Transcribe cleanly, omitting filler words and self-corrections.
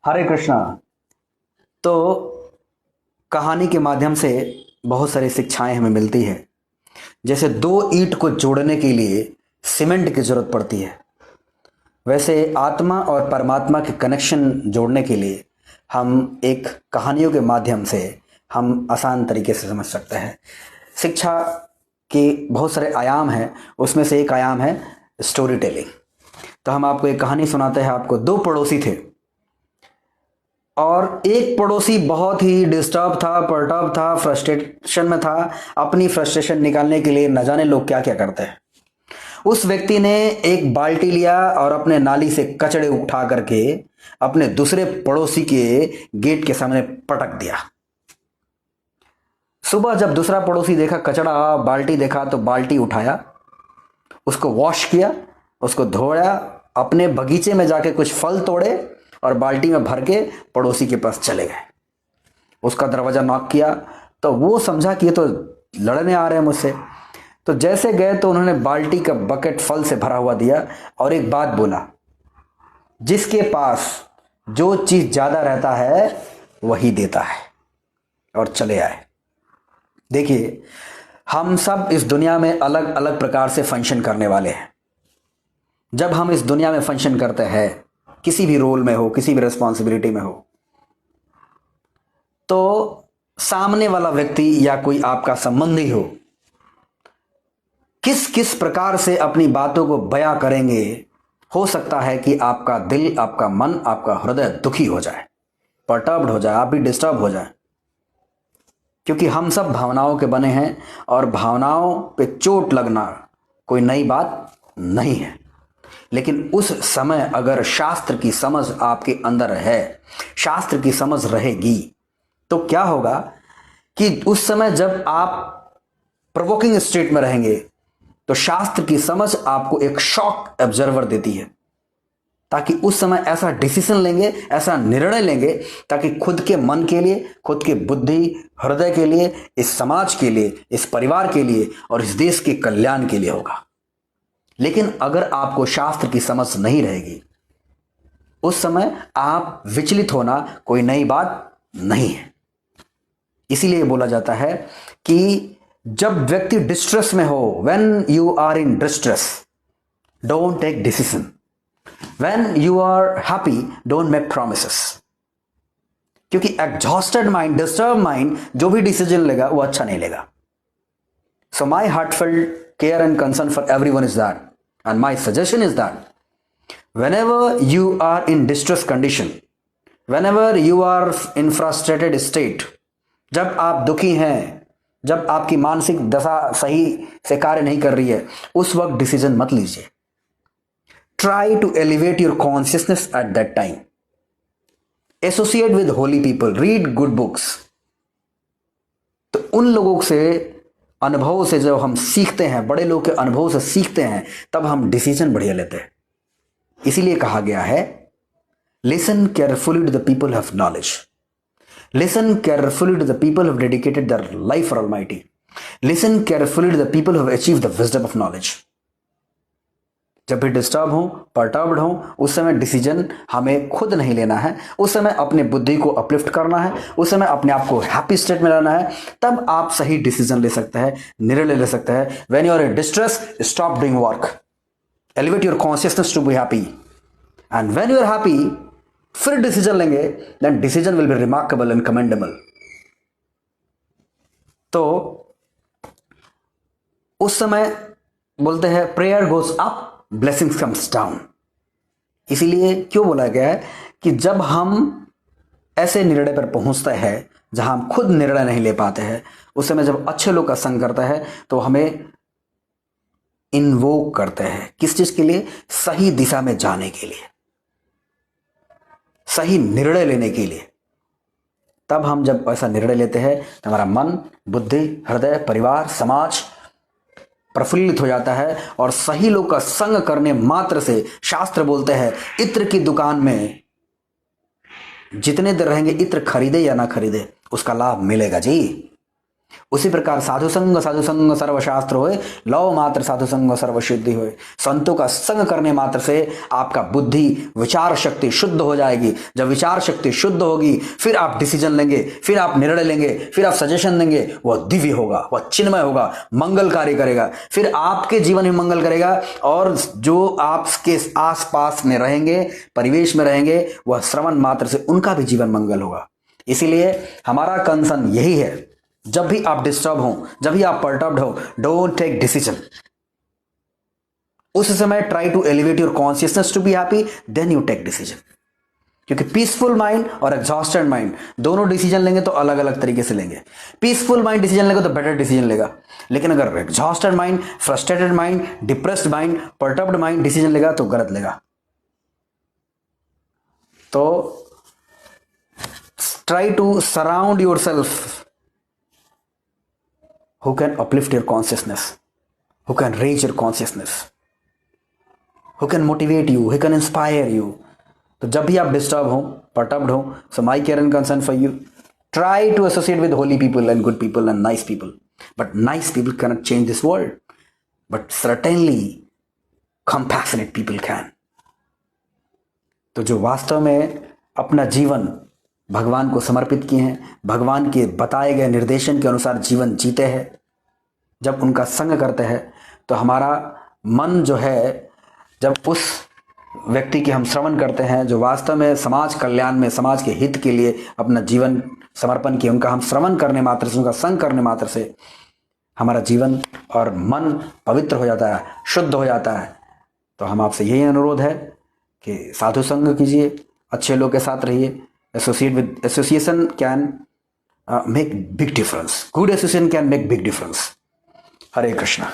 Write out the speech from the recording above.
हरे कृष्णा। तो कहानी के माध्यम से बहुत सारी शिक्षाएं हमें मिलती है। जैसे दो ईंट को जोड़ने के लिए सीमेंट की जरूरत पड़ती है, वैसे आत्मा और परमात्मा के कनेक्शन जोड़ने के लिए हम एक कहानियों के माध्यम से हम आसान तरीके से समझ सकते हैं। शिक्षा के बहुत सारे आयाम हैं, उसमें से एक आयाम है स्टोरी टेलिंग। तो हम आपको एक कहानी सुनाते हैं। आपको दो पड़ोसी थे और एक पड़ोसी बहुत ही डिस्टर्ब था, परटर्ब था, फ्रस्ट्रेशन में था। अपनी फ्रस्ट्रेशन निकालने के लिए न जाने लोग क्या क्या करते हैं। उस व्यक्ति ने एक बाल्टी लिया और अपने नाली से कचड़े उठा करके अपने दूसरे पड़ोसी के गेट के सामने पटक दिया। सुबह जब दूसरा पड़ोसी देखा कचड़ा, बाल्टी देखा, तो बाल्टी उठाया, उसको वॉश किया, उसको धोया, अपने बगीचे में जाके कुछ फल तोड़े और बाल्टी में भर के पड़ोसी के पास चले गए। उसका दरवाजा नॉक किया तो वो समझा कि ये तो लड़ने आ रहे हैं मुझसे। तो जैसे गए तो उन्होंने बाल्टी का बकेट फल से भरा हुआ दिया और एक बात बोला, जिसके पास जो चीज ज्यादा रहता है वही देता है, और चले आए। देखिए, हम सब इस दुनिया में अलग अलग प्रकार से फंक्शन करने वाले हैं। जब हम इस दुनिया में फंक्शन करते हैं, किसी भी रोल में हो, किसी भी रिस्पॉन्सिबिलिटी में हो, तो सामने वाला व्यक्ति या कोई आपका संबंधी हो, किस किस प्रकार से अपनी बातों को बयां करेंगे, हो सकता है कि आपका दिल, आपका मन, आपका हृदय दुखी हो जाए, परटर्ब्ड हो जाए, आप भी डिस्टर्ब हो जाए। क्योंकि हम सब भावनाओं के बने हैं और भावनाओं पे चोट लगना कोई नई बात नहीं है। लेकिन उस समय अगर शास्त्र की समझ आपके अंदर है, शास्त्र की समझ रहेगी, तो क्या होगा कि उस समय जब आप प्रोवोकिंग स्टेट में रहेंगे तो शास्त्र की समझ आपको एक शॉक ऑब्जर्वर देती है, ताकि उस समय ऐसा डिसीजन लेंगे, ऐसा निर्णय लेंगे, ताकि खुद के मन के लिए, खुद के बुद्धि हृदय के लिए, इस समाज के लिए, इस परिवार के लिए और इस देश के कल्याण के लिए होगा। लेकिन अगर आपको शास्त्र की समझ नहीं रहेगी, उस समय आप विचलित होना कोई नई बात नहीं है। इसीलिए बोला जाता है कि जब व्यक्ति डिस्ट्रेस में हो, when you are in distress, don't take decision. When you are happy, don't make promises. क्योंकि एग्जॉस्टेड माइंड, डिस्टर्ब माइंड जो भी डिसीजन लेगा वो अच्छा नहीं लेगा। So my heartfelt care and concern for everyone is that, and my suggestion is that whenever you are in distress condition, whenever you are in frustrated state, जब आप दुखी हैं, जब आपकी मानसिक दशा सही से कार्य नहीं कर रही है, उस वक्त डिसीजन मत लीजिए। Try to elevate your consciousness at that time. Associate with holy people, read good books. तो उन लोगों से, अनुभव से जब हम सीखते हैं, बड़े लोग के अनुभव से सीखते हैं, तब हम डिसीजन बढ़िया लेते हैं। इसीलिए कहा गया है, listen carefully to the people have knowledge, listen carefully to the people have dedicated their life for almighty, listen carefully to the people have achieved the wisdom of knowledge. जब भी डिस्टर्ब हो, परटर्ब्ड हो, उस समय decision हमें खुद नहीं लेना है। उस समय अपने बुद्धि को अपलिफ्ट करना है, उस समय अपने आप को हैप्पी स्टेट में लाना है। तब आप सही डिसीजन ले सकते हैं, निर्णय ले सकते हैं। When you are in distress, stop doing work, elevate your consciousness to be happy, and when you are happy, फिर डिसीजन लेंगे, then decision will be remarkable and commendable. तो उस समय बोलते हैं, prayer goes up, blessings comes down. इसीलिए क्यों बोला गया है कि जब हम ऐसे निर्णय पर पहुंचते हैं जहां हम खुद निर्णय नहीं ले पाते हैं, उस समय जब अच्छे लोग का संग करते हैं तो हमें इन्वोक करते हैं। किस चीज के लिए? सही दिशा में जाने के लिए, सही निर्णय लेने के लिए। तब हम जब ऐसा निर्णय लेते हैं तो हमारा मन, बुद्धि, हृदय, परिवार, समाज प्रफुल्लित हो जाता है। और सही लोग का संग करने मात्र से, शास्त्र बोलते हैं, इत्र की दुकान में जितने देर रहेंगे, इत्र खरीदे या ना खरीदे, उसका लाभ मिलेगा जी। उसी प्रकार साधु संग सर्वशास्त्र होए, लव मात्र साधु संग सर्वसिद्धि होए। संतों का संग करने मात्र से आपका बुद्धि विचार शक्ति शुद्ध हो जाएगी। जब विचार शक्ति शुद्ध होगी फिर आप डिसीजन लेंगे, फिर आप निर्णय लेंगे, फिर आप सजेशन देंगे, वह दिव्य होगा, वह चिन्मय होगा, मंगलकारी करेगा, फिर आपके जीवन में मंगल करेगा। और जो आपके आसपास में रहेंगे, परिवेश में रहेंगे, वह श्रवण मात्र से उनका भी जीवन मंगल होगा। इसीलिए हमारा कंसर्न यही है, जब भी आप डिस्टर्ब हो, जब भी आप पर्टर्ब्ड हो, डोंट टेक डिसीजन। उस समय try to elevate your consciousness to be happy, then you take decision. क्योंकि पीसफुल माइंड और एग्जॉस्टेड माइंड दोनों डिसीजन लेंगे तो अलग अलग तरीके से लेंगे। पीसफुल माइंड डिसीजन लेगा तो बेटर डिसीजन लेगा, लेकिन अगर exhausted mind, frustrated mind, depressed mind, perturbed mind decision लेगा तो गलत लेगा। तो try to surround yourself who can uplift your consciousness, who can raise your consciousness, who can motivate you, who can inspire you. तो जब भी आप disturb हो, perturbed हो, so my care and concern for you, try to associate with holy people and good people and nice people. But nice people cannot change this world, but certainly compassionate people can. तो जो वास्तव में अपना जीवन भगवान को समर्पित किए हैं, भगवान के बताए गए निर्देशन के अनुसार जीवन जीते हैं, जब उनका संग करते हैं तो हमारा मन जो है, जब उस व्यक्ति के हम श्रवण करते हैं जो वास्तव में समाज कल्याण में, समाज के हित के लिए अपना जीवन समर्पण किए, उनका हम श्रवण करने मात्र से, उनका संग करने मात्र से हमारा जीवन और मन पवित्र हो जाता है, शुद्ध हो जाता है। तो हम आपसे यही अनुरोध है कि साधु संग कीजिए, अच्छे लोग के साथ रहिए। Association can make big difference. Good association can make big difference. Hare Krishna.